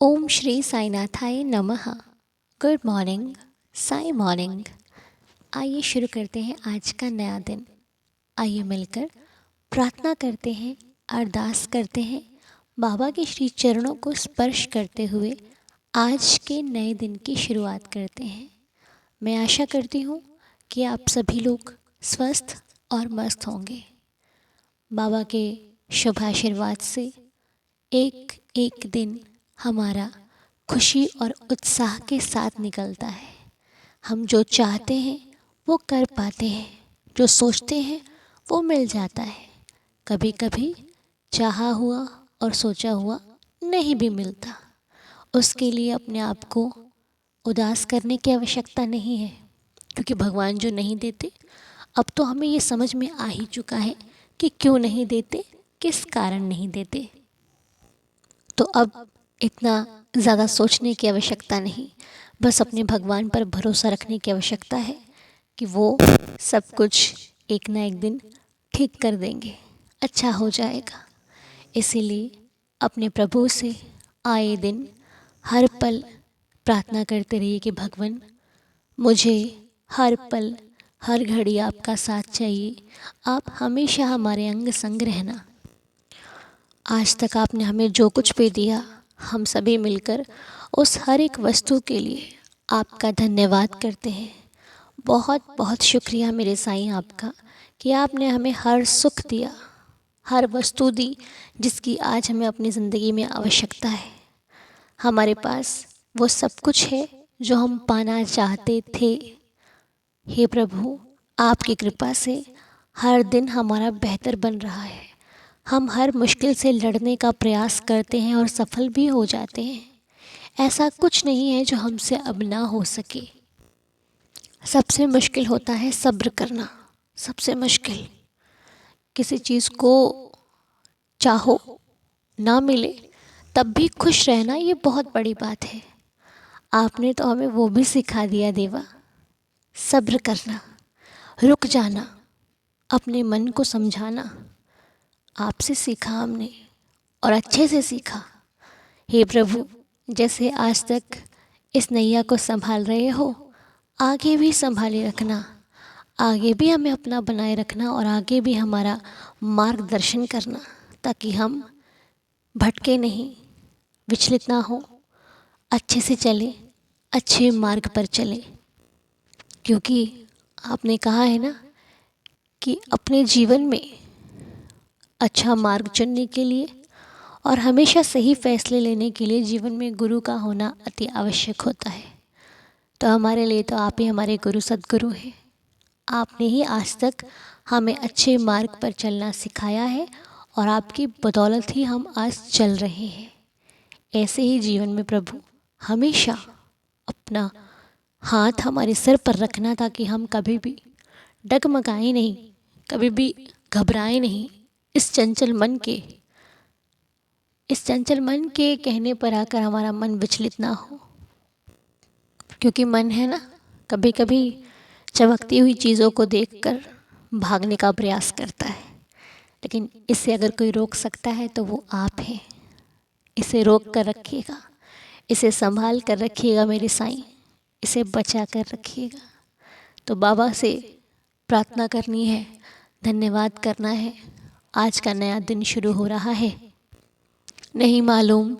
ओम श्री साईनाथाय नमः। Good morning, Sai morning. आइए शुरू करते हैं आज का नया दिन। आइए मिलकर प्रार्थना करते हैं, अरदास करते हैं, बाबा के श्री चरणों को स्पर्श करते हुए आज के नए दिन की शुरुआत करते हैं। मैं आशा करती हूँ कि आप सभी लोग स्वस्थ और मस्त होंगे। बाबा के शुभ आशीर्वाद से एक एक दिन हमारा खुशी और उत्साह के साथ निकलता है। हम जो चाहते हैं वो कर पाते हैं, जो सोचते हैं वो मिल जाता है। कभी कभी चाहा हुआ और सोचा हुआ नहीं भी मिलता। उसके लिए अपने आप को उदास करने की आवश्यकता नहीं है, क्योंकि भगवान जो नहीं देते, अब तो हमें ये समझ में आ ही चुका है कि क्यों नहीं देते, किस कारण नहीं देते। तो अब इतना ज़्यादा सोचने की आवश्यकता नहीं, बस अपने भगवान पर भरोसा रखने की आवश्यकता है कि वो सब कुछ एक ना एक दिन ठीक कर देंगे, अच्छा हो जाएगा। इसीलिए अपने प्रभु से आए दिन हर पल प्रार्थना करते रहिए कि भगवान, मुझे हर पल हर घड़ी आपका साथ चाहिए। आप हमेशा हमारे अंग संग रहना। आज तक आपने हमें जो कुछ भी दिया, हम सभी मिलकर उस हर एक वस्तु के लिए आपका धन्यवाद करते हैं। बहुत बहुत शुक्रिया मेरे साईं आपका कि आपने हमें हर सुख दिया, हर वस्तु दी जिसकी आज हमें अपनी ज़िंदगी में आवश्यकता है। हमारे पास वो सब कुछ है जो हम पाना चाहते थे। हे प्रभु, आपकी कृपा से हर दिन हमारा बेहतर बन रहा है। हम हर मुश्किल से लड़ने का प्रयास करते हैं और सफल भी हो जाते हैं। ऐसा कुछ नहीं है जो हमसे अब ना हो सके। सबसे मुश्किल होता है सब्र करना। सबसे मुश्किल किसी चीज़ को चाहो ना मिले तब भी खुश रहना, ये बहुत बड़ी बात है। आपने तो हमें वो भी सिखा दिया देवा। सब्र करना, रुक जाना, अपने मन को समझाना आपसे सीखा हमने, और अच्छे से सीखा। हे प्रभु, जैसे आज तक इस नैया को संभाल रहे हो, आगे भी संभाले रखना। आगे भी हमें अपना बनाए रखना और आगे भी हमारा मार्गदर्शन करना, ताकि हम भटके नहीं, विचलित ना हो, अच्छे से चले, अच्छे मार्ग पर चले। क्योंकि आपने कहा है ना कि अपने जीवन में अच्छा मार्ग चुनने के लिए और हमेशा सही फैसले लेने के लिए जीवन में गुरु का होना अति आवश्यक होता है। तो हमारे लिए तो आप ही हमारे गुरु सद्गुरु हैं। आपने ही आज तक हमें अच्छे मार्ग पर चलना सिखाया है और आपकी बदौलत ही हम आज चल रहे हैं। ऐसे ही जीवन में प्रभु हमेशा अपना हाथ हमारे सिर पर रखना, ताकि हम कभी भी डगमगाए नहीं, कभी भी घबराए नहीं। इस चंचल मन के कहने पर आकर हमारा मन विचलित ना हो। क्योंकि मन है ना, कभी कभी चमकती हुई चीज़ों को देखकर भागने का प्रयास करता है, लेकिन इसे अगर कोई रोक सकता है तो वो आप हैं। इसे रोक कर रखिएगा, इसे संभाल कर रखिएगा मेरे साईं, इसे बचा कर रखिएगा। तो बाबा से प्रार्थना करनी है, धन्यवाद करना है। आज का नया दिन शुरू हो रहा है। नहीं मालूम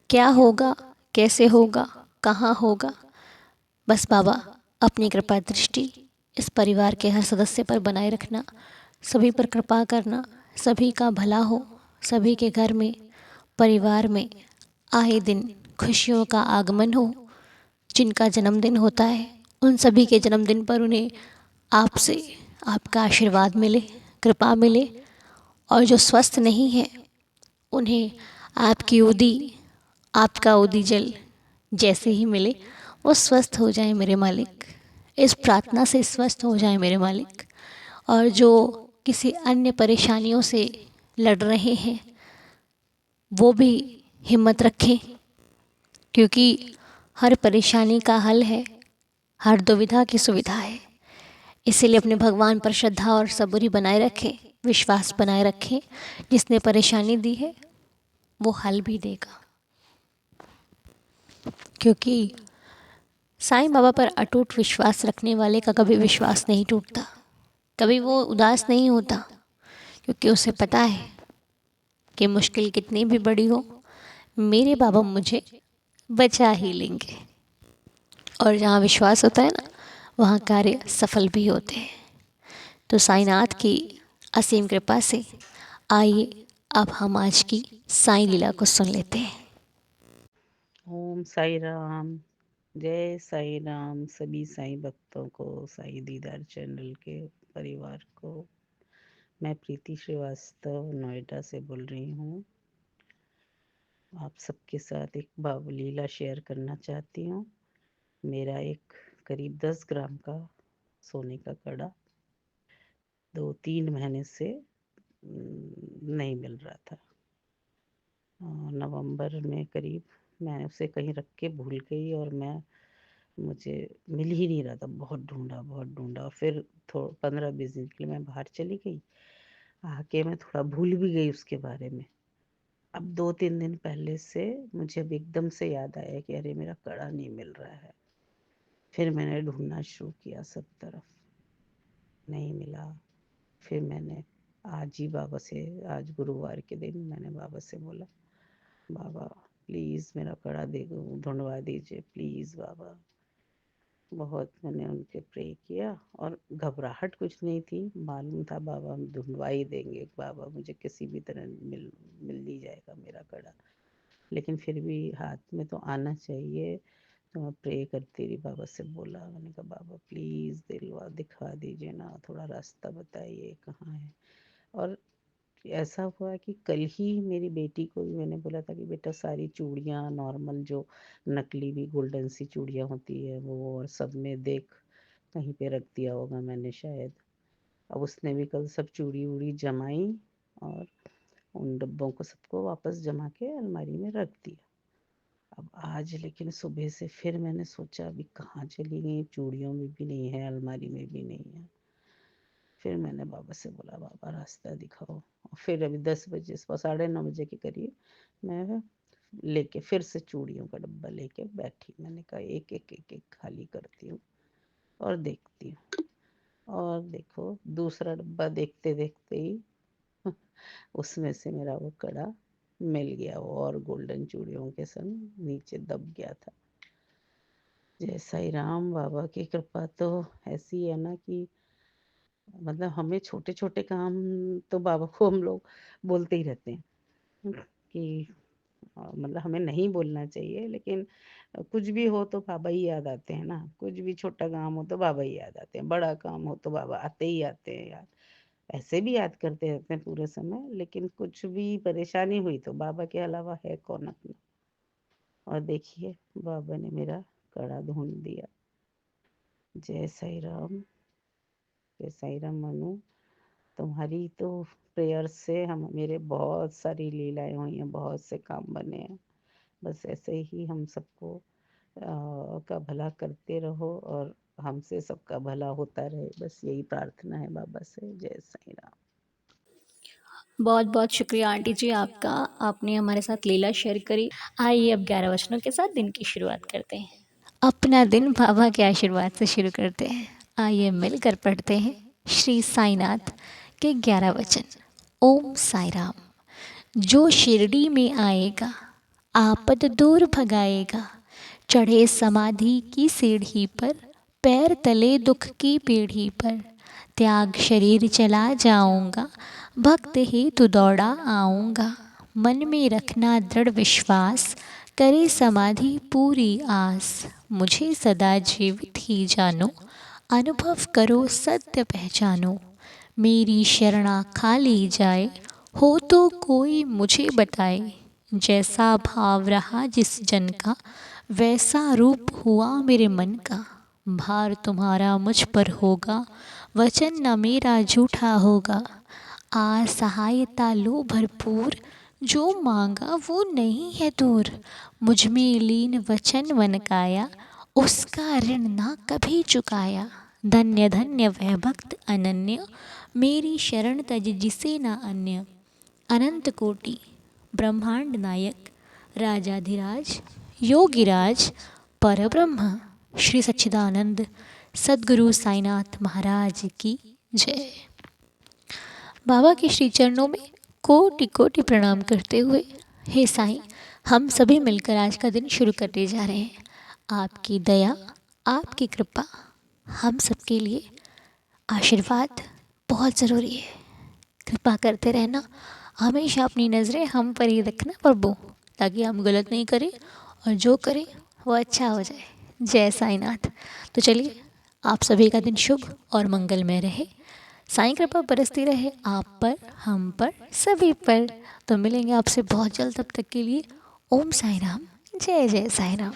क्या होगा, कैसे होगा, कहाँ होगा। बस बाबा अपनी कृपा दृष्टि इस परिवार के हर सदस्य पर बनाए रखना, सभी पर कृपा करना, सभी का भला हो, सभी के घर में, परिवार में आए दिन खुशियों का आगमन हो। जिनका जन्मदिन होता है उन सभी के जन्मदिन पर उन्हें आपसे आपका आशीर्वाद मिले, कृपा मिले। और जो स्वस्थ नहीं है उन्हें आपकी उदी, आपका उदी जल जैसे ही मिले वो स्वस्थ हो जाए मेरे मालिक। इस प्रार्थना से स्वस्थ हो जाए मेरे मालिक। और जो किसी अन्य परेशानियों से लड़ रहे हैं वो भी हिम्मत रखें, क्योंकि हर परेशानी का हल है, हर दुविधा की सुविधा है। इसीलिए अपने भगवान पर श्रद्धा और सबूरी बनाए रखें, विश्वास बनाए रखें। जिसने परेशानी दी है वो हल भी देगा। क्योंकि साईं बाबा पर अटूट विश्वास रखने वाले का कभी विश्वास नहीं टूटता, कभी वो उदास नहीं होता, क्योंकि उसे पता है कि मुश्किल कितनी भी बड़ी हो, मेरे बाबा मुझे बचा ही लेंगे। और जहाँ विश्वास होता है ना, वहाँ कार्य सफल भी होते हैं। तो साईनाथ की असीम कृपा से आइए अब हम आज की साईं लीला को सुन लेते हैं। ओम साई राम, जय साई राम। सभी साईं भक्तों को, साईं दीदार चैनल के परिवार को, मैं प्रीति श्रीवास्तव नोएडा से बोल रही हूँ। आप सबके साथ एक बाब लीला शेयर करना चाहती हूँ। मेरा एक करीब 10 ग्राम का सोने का कड़ा 2-3 महीने से नहीं मिल रहा था। नवंबर में करीब मैं उसे कहीं रख के भूल गई और मुझे मिल ही नहीं रहा था। बहुत ढूंढा और फिर 15-20 दिन के लिए मैं बाहर चली गई। आके मैं थोड़ा भूल भी गई उसके बारे में। अब 2-3 दिन पहले से मुझे अब एकदम से याद आया कि अरे मेरा कड़ा नहीं मिल रहा है। फिर मैंने ढूंढना शुरू किया सब तरफ, नहीं मिला। फिर मैंने आज ही बाबा से, आज गुरुवार के दिन मैंने बाबा से बोला, बाबा प्लीज़ मेरा कड़ा दे दो, ढूंढवा दीजिए प्लीज़ बाबा। बहुत मैंने उनके प्रे किया और घबराहट कुछ नहीं थी। मालूम था बाबा हम ढूंढवा ही देंगे, बाबा मुझे किसी भी तरह मिल ही जाएगा मेरा कड़ा। लेकिन फिर भी हाथ में तो आना चाहिए। तो मैं प्रे करती रही, बाबा से बोला, मैंने कहा बाबा प्लीज़ दिलवा दिखा दीजिए ना, थोड़ा रास्ता बताइए कहाँ है। और ऐसा हुआ कि कल ही मेरी बेटी को भी मैंने बोला था कि बेटा सारी चूड़ियाँ नॉर्मल जो नकली भी गोल्डन सी चूड़ियाँ होती है वो, और सब में देख कहीं पे रख दिया होगा मैंने शायद। अब उसने भी कल सब चूड़ी वूड़ी जमाई और उन डब्बों को सबको वापस जमा के अलमारी में रख दिया। अब आज लेकिन सुबह से फिर मैंने सोचा अभी कहाँ चली गई, चूड़ियों में भी नहीं है, अलमारी में भी नहीं है। फिर मैंने बाबा से बोला बाबा रास्ता दिखाओ। और फिर अभी 10 बजे, 9:30 बजे के करीब मैं लेके फिर से चूड़ियों का डब्बा लेके बैठी। मैंने कहा एक एक एक एक खाली करती हूँ और देखती हूँ। और देखो दूसरा डब्बा देखते देखते ही उसमें से मेरा वो कड़ा मिल गया, वो और गोल्डन चूड़ियों के संग नीचे दब गया था। जय साई राम। बाबा की कृपा तो ऐसी है ना कि मतलब हमें छोटे छोटे काम तो बाबा को हम लोग बोलते ही रहते हैं कि मतलब हमें नहीं बोलना चाहिए, लेकिन कुछ भी हो तो बाबा ही याद आते हैं ना। कुछ भी छोटा काम हो तो बाबा ही याद आते हैं, बड़ा काम हो तो बाबा आते ही आते हैं यार। ऐसे भी याद करते रहते हैं पूरे समय, लेकिन कुछ भी परेशानी हुई तो बाबा के अलावा है कौन अपना। और देखिए बाबा ने मेरा कड़ा ढूंढ दिया। जय साई राम। जय साई राम मनु। तुम्हारी तो प्रेयर से हम मेरे बहुत सारी लीलाएं हुई हैं, बहुत से काम बने हैं। बस ऐसे ही हम सबको का भला करते रहो और हमसे सबका भला होता रहे, बस यही प्रार्थना है बाबा से। जय साई राम। बहुत बहुत शुक्रिया आंटी जी आपका, आपने हमारे साथ लीला शेयर करी। आइए अब 11 वचनों के साथ दिन की शुरुआत करते हैं। अपना दिन बाबा के आशीर्वाद से शुरू करते हैं। आइए मिलकर पढ़ते हैं श्री साईनाथ के 11 वचन। ओम साई राम। जो शिरडी में आएगा आपद दूर भगाएगा, चढ़े समाधि की सीढ़ी पर, पैर तले दुख की पीढ़ी पर, त्याग शरीर चला जाऊंगा, भक्त ही तू दौड़ा आऊंगा, मन में रखना दृढ़ विश्वास, करे समाधि पूरी आस, मुझे सदा जीवित ही जानो, अनुभव करो सत्य पहचानो, मेरी शरणा खाली जाए, हो तो कोई मुझे बताए, जैसा भाव रहा जिस जन का, वैसा रूप हुआ मेरे मन का, भार तुम्हारा मुझ पर होगा, वचन न मेरा झूठा होगा, आ सहायता लो भरपूर, जो मांगा वो नहीं है दूर, मुझ में लीन वचन वन काया, उसका ऋण ना कभी चुकाया, धन्य धन्य वह भक्त अनन्य, मेरी शरण तज जिसे ना अन्य, अनंत कोटि ब्रह्मांड नायक, राजाधिराज योगिराज, परब्रह्म श्री सच्चिदानंद सद्गुरु साईनाथ महाराज की जय। बाबा के श्री चरणों में कोटि कोटि प्रणाम करते हुए, हे साईं, हम सभी मिलकर आज का दिन शुरू करने जा रहे हैं। आपकी दया, आपकी कृपा हम सबके लिए आशीर्वाद बहुत ज़रूरी है। कृपा करते रहना, हमेशा अपनी नज़रें हम पर ही रखना प्रभु, ताकि हम गलत नहीं करें और जो करें वो अच्छा हो जाए। जय साईनाथ। तो चलिए, आप सभी का दिन शुभ और मंगलमय रहे। साईं कृपा बरसती रहे आप पर, हम पर, सभी पर। तो मिलेंगे आपसे बहुत जल्द। तब तक के लिए ओम साई राम, जय जय साई राम।